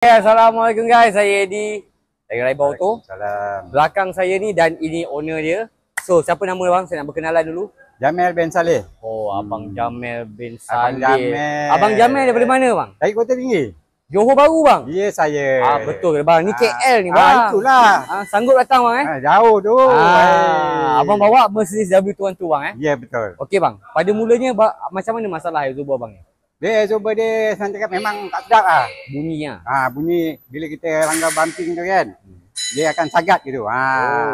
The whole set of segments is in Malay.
Assalamualaikum guys, saya Eddie dari Raibau tu. Salam. Belakang saya ni dan ini owner dia. So, siapa nama bang? Saya nak berkenalan dulu. Jamil bin Saleh. Oh, Abang Jamil bin Abang Saleh. Jamil. Abang Jamil daripada mana bang? Dari Kota Tinggi. Johor Bahru bang? Ya, saya. Betul ke bang? Ni KL ni bang. Itulah. Sanggup datang bang Jauh tu. Abang bawa Mercedes W212 bang Ya, betul. Okey bang. Pada mulanya macam mana masalah Exobo abang ni? Dia Exobo dia sangat memang tak sedap lah. Bunyinya. Bunyi bila kita langgar bumping tu kan. Dia akan sagat gitu. Oh,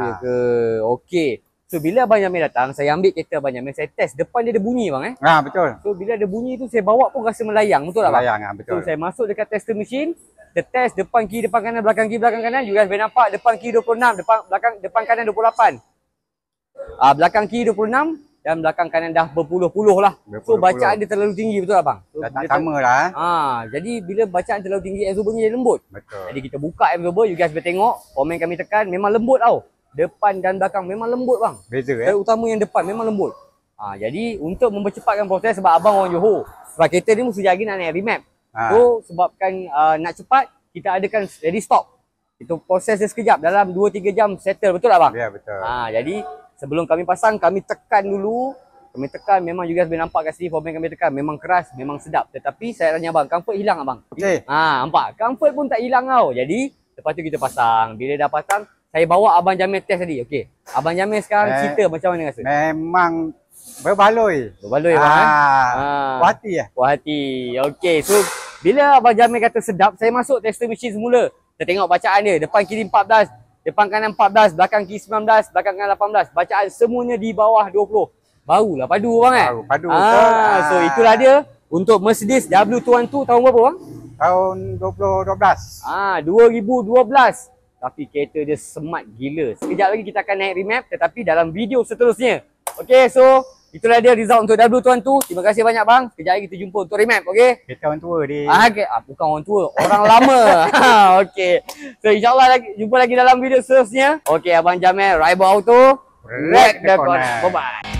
ya ke. Okey. So bila Abang Jamil datang, saya ambil kereta Abang Jamil, saya test depan dia ada bunyi bang Betul. So bila ada bunyi tu saya bawa pun rasa melayang, betul tak bang? Melayang, betul. So saya masuk dekat tester machine, kita test depan kiri, depan kanan, belakang kiri, belakang kanan. You guys boleh nampak depan kiri 26, depan kanan 28. Belakang kiri 26 dan belakang kanan dah berpuluh-puluh lah. So bacaan dia terlalu tinggi, betul tak bang? So, tak sama lah. Jadi bila bacaan terlalu tinggi, absorbernya dia lembut. Betul. Jadi kita buka absorber, you guys boleh tengok, komen kami tekan, memang lembut tau. Depan dan belakang memang lembut bang. Beza Terutama yang depan memang lembut. Jadi untuk mempercepatkan proses, sebab abang orang Johor, sebab kereta ni mesti lagi nak naik remap. So sebabkan nak cepat, kita adakan ready stock. Itu proses dia sekejap, dalam 2-3 jam settle, betul tak bang? Ya, betul. Jadi sebelum kami pasang, kami tekan dulu. Kami tekan, memang you guys boleh nampak kat sini format kami tekan, memang keras, memang sedap. Tetapi saya tanya abang, comfort hilang abang? Okey. Nampak, comfort pun tak hilang tau. Jadi lepas tu kita pasang. Bila dah pasang, saya bawa Abang Jamil test tadi. Okey. Abang Jamil sekarang cerita macam mana rasa? Memang berbaloi. Berbaloi bang. Puas hati lah. Puas hati. Okey. So bila Abang Jamil kata sedap, saya masuk tester machine semula. Kita tengok bacaan dia. Depan kiri 14, depan kanan 14, belakang kiri 19, belakang kanan 18. Bacaan semuanya di bawah 20. Barulah padu bang Padu. So itulah dia untuk Mercedes W212 tahun berapa bang? Tahun 2012. 2012. Tapi kereta dia smart gila. Sekejap lagi kita akan naik remap, tetapi dalam video seterusnya. Okey, so itulah dia result untuk W212. Terima kasih banyak bang. Sekejap lagi kita jumpa untuk remap, okey? Kereta orang tua dia. Bukan orang tua, orang lama. Okey. So insyaAllah jumpa lagi dalam video seterusnya. Okey, Abang Jamil, Raibau Auto. Wreck the corner. Bye-bye.